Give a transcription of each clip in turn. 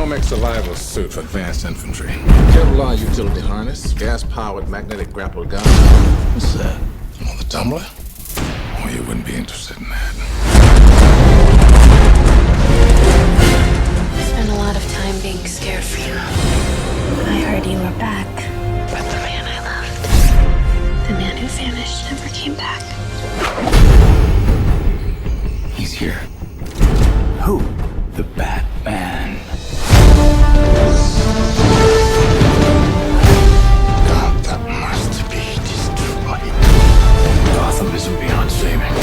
Atomic survival suit for advanced infantry. Kevlar utility harness, gas-powered magnetic grapple gun. What's that? Oh, the tumbler? Oh, you wouldn't be interested in that. I spent a lot of time being scared for you. I heard you were back. But the man I loved, the man who vanished, never came back. He's here. Who? The Batman. Gotham must be destroyed. Gotham isn't beyond saving.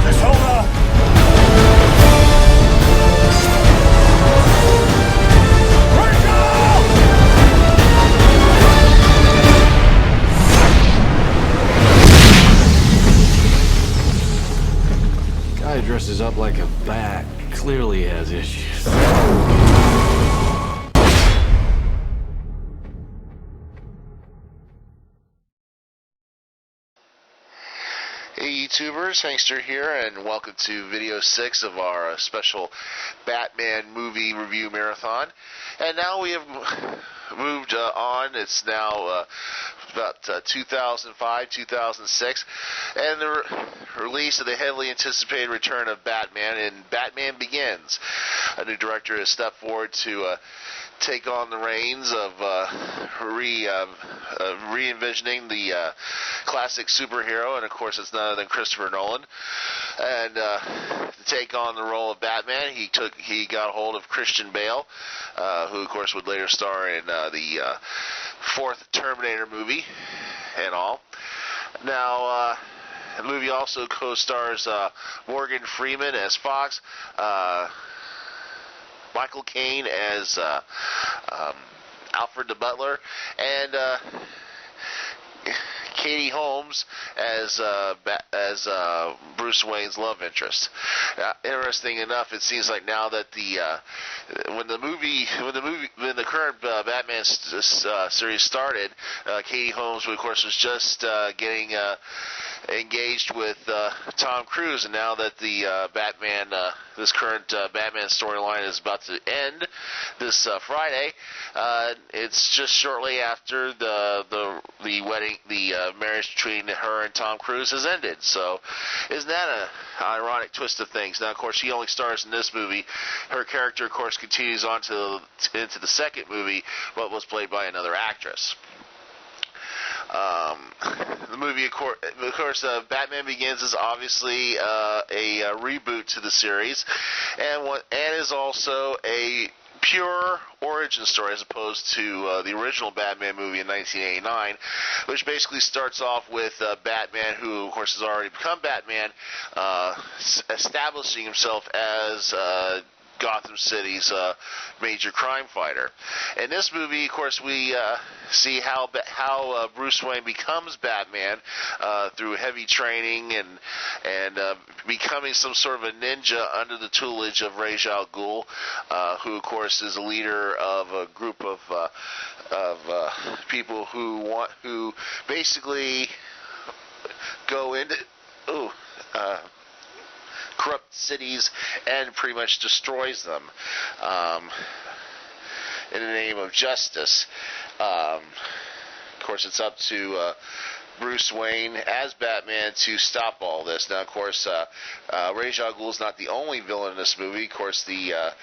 Just hold on. Guy dresses up like a bat. Clearly has issues. Hey YouTubers, Hankster here, and welcome to video 6 of our special Batman movie review marathon. And now we have moved on. It's now about 2005, 2006, and the release of the heavily anticipated return of Batman in Batman Begins. A new director has stepped forward to take on the reins of re-envisioning the classic superhero, and of course it's none other than Christopher Nolan. And to take on the role of Batman, he got a hold of Christian Bale, who of course would later star in the fourth Terminator movie and all. Now, the movie also co-stars Morgan Freeman as Fox, Michael Caine as Alfred the Butler, and Katie Holmes as Bruce Wayne's love interest. Interesting enough, it seems like now that when the current Batman series started, Katie Holmes, of course, was just getting engaged with Tom Cruise, and now that the this current Batman storyline is about to end this Friday, it's just shortly after the wedding, the marriage between her and Tom Cruise has ended. So, isn't that an ironic twist of things? Now, of course, she only stars in this movie. Her character, of course, continues on into the second movie, but was played by another actress. The movie, of course, Batman Begins is obviously a reboot to the series, and is also a pure origin story as opposed to the original Batman movie in 1989, which basically starts off with Batman, who of course has already become Batman, establishing himself as Gotham City's major crime fighter. In this movie, of course, we see how Bruce Wayne becomes Batman through heavy training and becoming some sort of a ninja under the tutelage of Ra's al Ghul, who, of course, is a leader of a group of people who basically go into corrupt cities and pretty much destroys them in the name of justice. Of course, it's up to Bruce Wayne as Batman to stop all this. Now, of course, Ra's al Ghul is not the only villain in this movie. Of course, the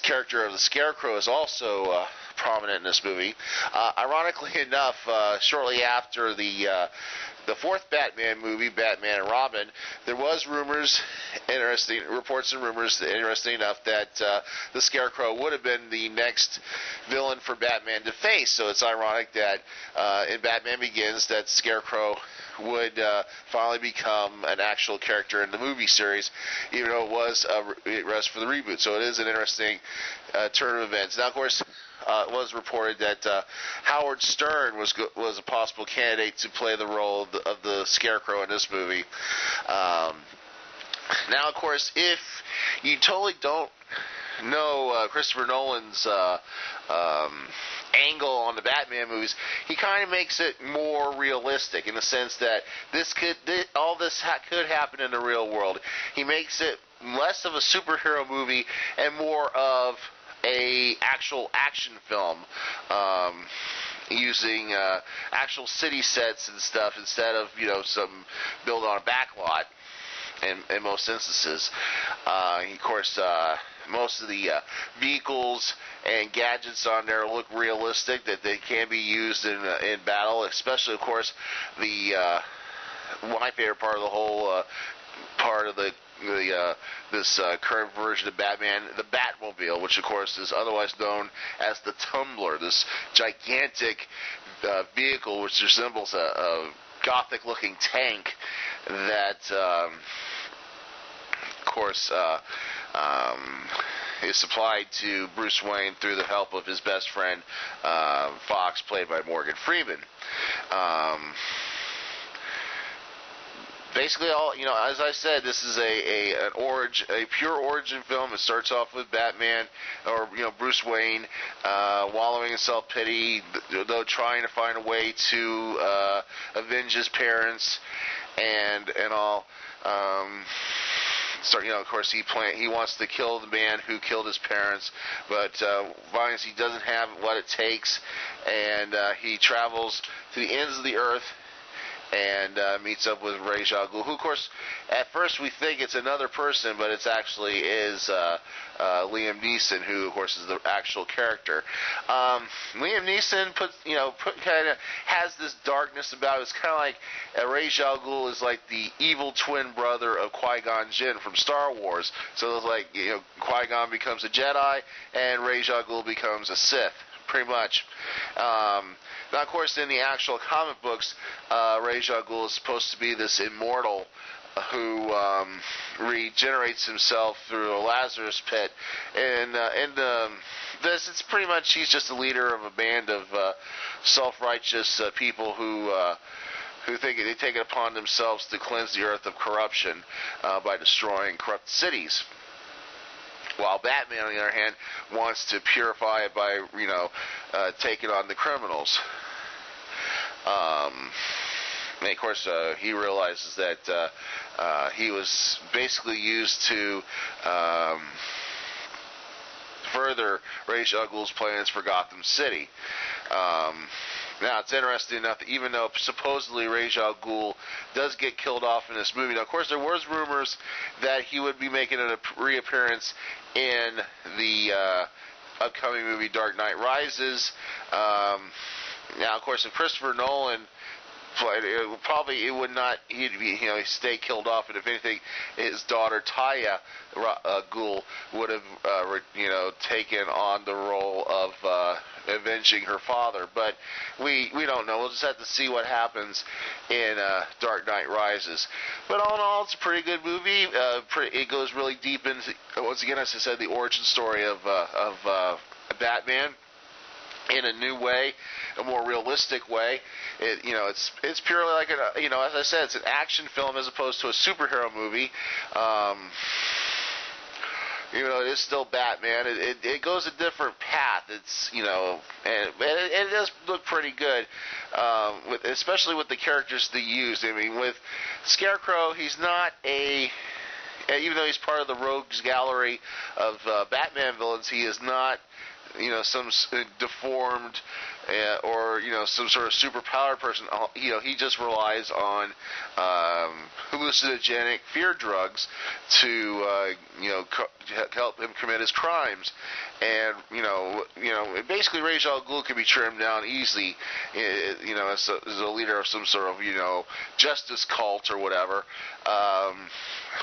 character of the Scarecrow is also prominent in this movie. Ironically enough, shortly after the fourth Batman movie, Batman and Robin, there was reports and rumors, interesting enough, that the Scarecrow would have been the next villain for Batman to face. So it's ironic that in Batman Begins, that Scarecrow would finally become an actual character in the movie series, even though it was for the reboot. So it is an interesting turn of events. Now, of course, it was reported that Howard Stern was a possible candidate to play the role of the Scarecrow in this movie. Now, of course, if you totally don't know Christopher Nolan's angle on the Batman movies, he kind of makes it more realistic in the sense that all this could happen in the real world. He makes it less of a superhero movie and more of a actual action film, using actual city sets and stuff instead of some built on a backlot. In most instances, of course, most of the vehicles and gadgets on there look realistic, that they can be used in battle. Especially, of course, my favorite part of the whole part of this current version of Batman, the Batmobile, which of course is otherwise known as the Tumbler. This gigantic vehicle, which resembles a Gothic-looking tank that, of course, is supplied to Bruce Wayne through the help of his best friend, Fox, played by Morgan Freeman. Basically, as I said, this is a pure origin film. It starts off with Batman, or Bruce Wayne, wallowing in self-pity, though trying to find a way to avenge his parents and all. Of course, he wants to kill the man who killed his parents, but finds he doesn't have what it takes, and he travels to the ends of the earth and meets up with Ra's al Ghul, who, of course, at first we think it's another person, but it's actually is Liam Neeson, who, of course, is the actual character. Liam Neeson kind of has this darkness about it. It's kind of like Ra's al Ghul is like the evil twin brother of Qui-Gon Jinn from Star Wars. So it's like Qui-Gon becomes a Jedi, and Ra's al Ghul becomes a Sith. Pretty much. Now, of course, in the actual comic books, Ra's al Ghul is supposed to be this immortal who regenerates himself through a Lazarus pit. And this, it's pretty much he's just the leader of a band of self-righteous people who think they take it upon themselves to cleanse the earth of corruption by destroying corrupt cities. While Batman, on the other hand, wants to purify it by, taking on the criminals. And of course, he realizes that he was basically used to further Ra's al Ghul's plans for Gotham City. Now, it's interesting enough that even though supposedly Ra's al Ghul does get killed off in this movie, now, of course, there was rumors that he would be making a reappearance in the upcoming movie Dark Knight Rises. Now, of course, if Christopher Nolan it would not, he'd stay killed off, and if anything, his daughter Talia Ghul would have taken on the role of avenging her father, but we don't know. We'll just have to see what happens in Dark Knight Rises. But all in all, it's a pretty good movie. It goes really deep into, once again, as I said, the origin story of Batman in a new way, a more realistic way. It's purely like as I said, it's an action film as opposed to a superhero movie. It is still Batman. It goes a different path. It's and it does look pretty good, especially with the characters they used. I mean, with Scarecrow, he's not even though he's part of the rogues gallery of Batman villains, he is not some deformed or some sort of superpowered person. He just relies on hallucinogenic fear drugs to help him commit his crimes. And basically Ra's al Ghul can be trimmed down easily, as a leader of some sort of justice cult or whatever.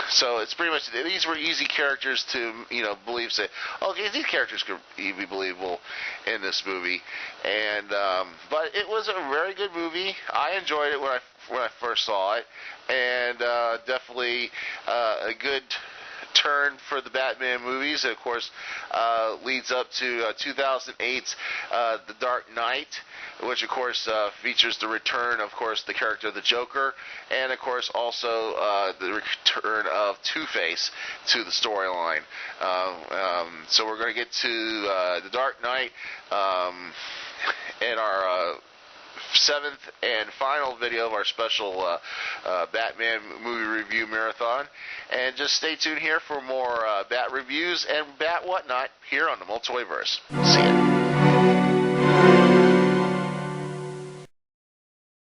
So it's pretty much, these were easy characters to believe. Say, okay, these characters could be believable in this movie, and but it was a very good movie. I enjoyed it when I first saw it, and definitely a good turn for the Batman movies. Of course, leads up to 2008's The Dark Knight, which of course features the return, of course, the character of the Joker, and of course also the return of Two-Face to the storyline. So we're going to get to The Dark Knight in our seventh and final video of our special Batman movie review marathon. And just stay tuned here for more Bat reviews and Bat whatnot here on the Multiverse. See ya.